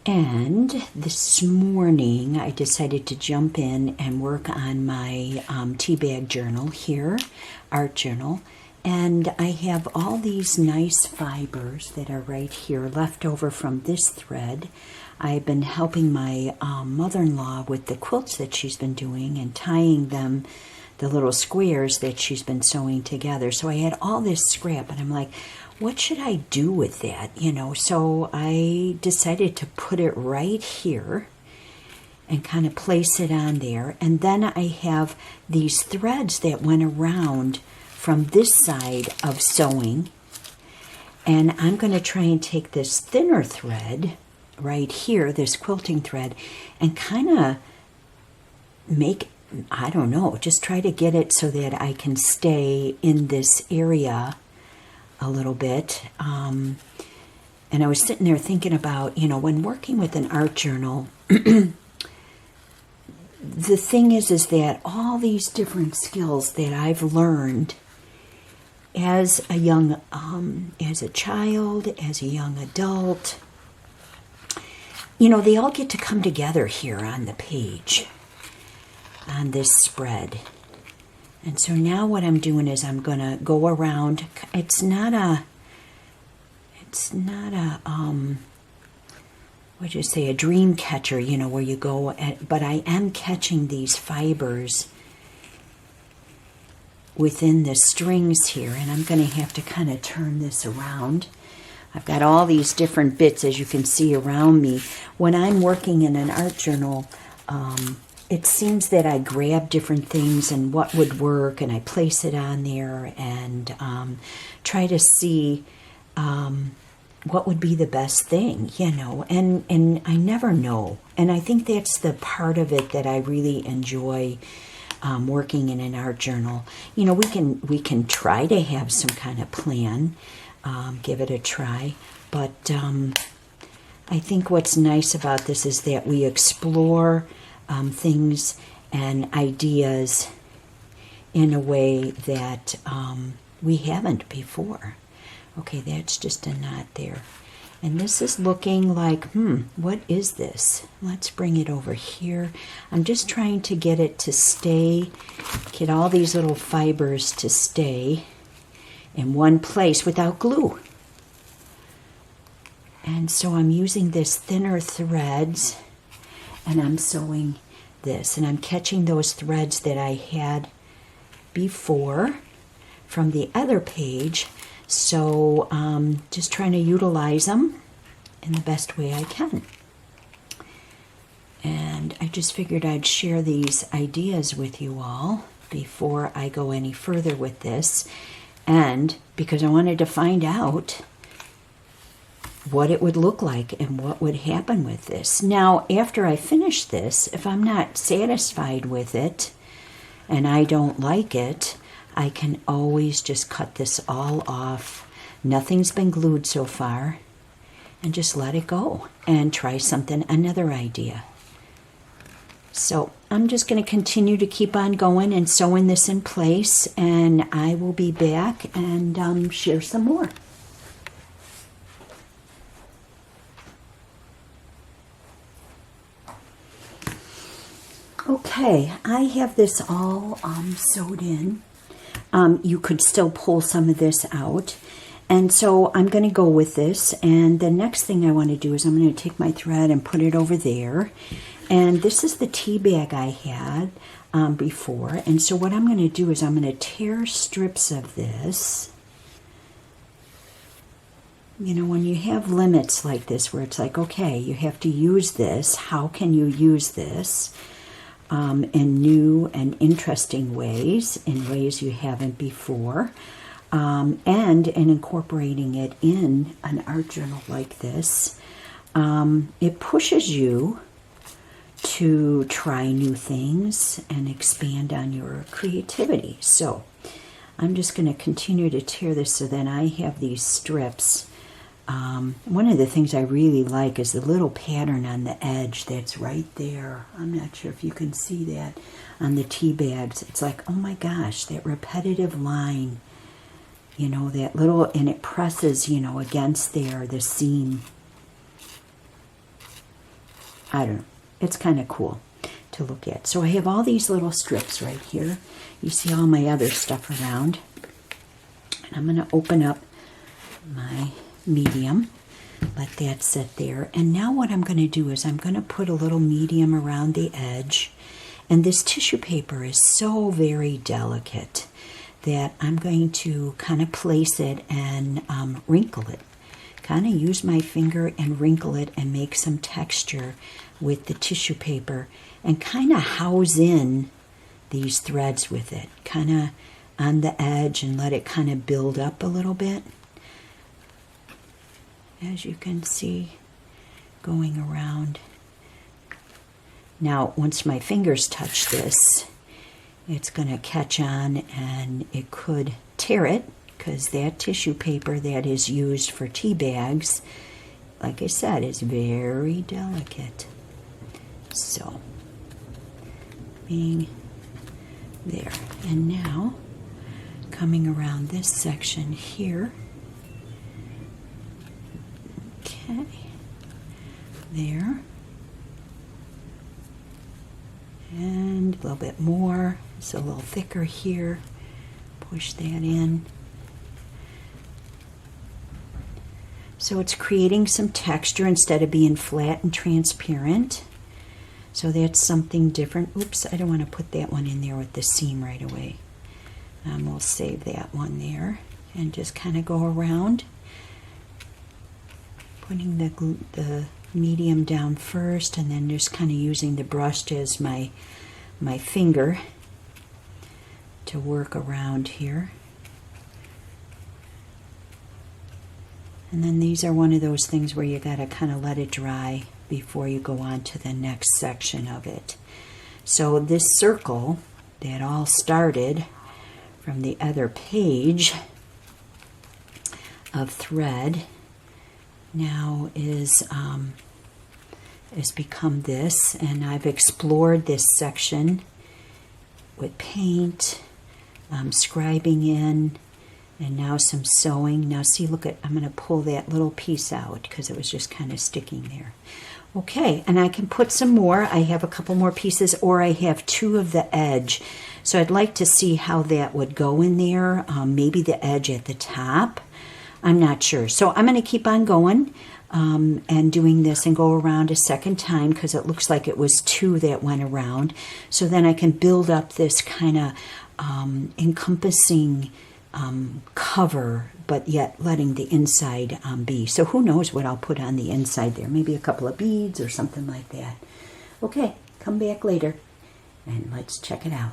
And this morning I decided to jump in and work on my tea bag journal here, art journal. And I have all these nice fibers that are right here left over from this thread. I've been helping my mother-in-law with the quilts that she's been doing and tying them, the little squares that she's been sewing together. So I had all this scrap and I'm like, what should I do with that? So I decided to put it right here and kind of place it on there. And then I have these threads that went around from this side of sewing. And I'm going to try and take this thinner thread right here, this quilting thread, and kind of make, I don't know, just try to get it so that I can stay in this area a little bit. And I was sitting there thinking about, when working with an art journal, the thing is that all these different skills that I've learned as a young, as a child, as a young adult, they all get to come together here on the page, on this spread. And so now what I'm doing is I'm going to go around. It's not a, what'd you say, a dream catcher, where you go at, but I am catching these fibers within the strings here, and I'm going to have to kind of turn this around. I've got all these different bits, as you can see, around me. When I'm working in an art journal, it seems that I grab different things and what would work, and I place it on there and try to see what would be the best thing, and I never know. And I think that's the part of it that I really enjoy working in an art journal. We can try to have some kind of plan, give it a try, but I think what's nice about this is that we explore things and ideas in a way that we haven't before. Okay, that's just a knot there. And this is looking like, what is this? Let's bring it over here. I'm just trying to get it to stay, get all these little fibers to stay in one place without glue. And so I'm using this thinner threads, and I'm sewing this, and I'm catching those threads that I had before from the other page. So just trying to utilize them in the best way I can. And I just figured I'd share these ideas with you all before I go any further with this, and because I wanted to find out what it would look like and what would happen with this. Now, after I finish this, if I'm not satisfied with it and I don't like it, I can always just cut this all off. Nothing's been glued so far, and just let it go and try another idea. So I'm just going to continue to keep on going and sewing this in place, and I will be back and share some more. Okay, I have this all sewed in. You could still pull some of this out. And so I'm going to go with this. And the next thing I want to do is I'm going to take my thread and put it over there. And this is the tea bag I had before. And so what I'm going to do is I'm going to tear strips of this. When you have limits like this where it's like, okay, you have to use this. How can you use this? In new and interesting ways, in ways you haven't before, and in incorporating it in an art journal like this. It pushes you to try new things and expand on your creativity. So I'm just going to continue to tear this so then I have these strips. One of the things I really like is the little pattern on the edge that's right there. I'm not sure if you can see that on the tea bags. It's like, oh my gosh, that repetitive line, that little, and it presses, against there, the seam. I don't know. It's kind of cool to look at. So I have all these little strips right here. You see all my other stuff around. And I'm going to open up my medium. Let that sit there. And now what I'm going to do is I'm going to put a little medium around the edge. And this tissue paper is so very delicate that I'm going to kind of place it and wrinkle it. Kind of use my finger and wrinkle it and make some texture with the tissue paper and kind of house in these threads with it. Kind of on the edge and let it kind of build up a little bit. As you can see, going around. Now, once my fingers touch this, it's going to catch on and it could tear it because that tissue paper that is used for tea bags, like I said, is very delicate. So, being there. And now, coming around this section here. Okay, there, and a little bit more. It's a little thicker here. Push that in. So it's creating some texture instead of being flat and transparent. So that's something different. Oops, I don't want to put that one in there with the seam right away. We'll save that one there and just kind of go around. Putting the medium down first and then just kind of using the brush as my finger to work around here. And then these are one of those things where you got to kind of let it dry before you go on to the next section of it. So this circle that all started from the other page of thread now is become this, and I've explored this section with paint, scribing in, and now some sewing. Now see, look at, I'm going to pull that little piece out because it was just kind of sticking there. Okay, and I can put some more. I have a couple more pieces, or I have two of the edge. So I'd like to see how that would go in there. Maybe the edge at the top. I'm not sure. So I'm going to keep on going and doing this and go around a second time because it looks like it was two that went around. So then I can build up this kind of encompassing cover, but yet letting the inside be. So who knows what I'll put on the inside there. Maybe a couple of beads or something like that. Okay, come back later and let's check it out.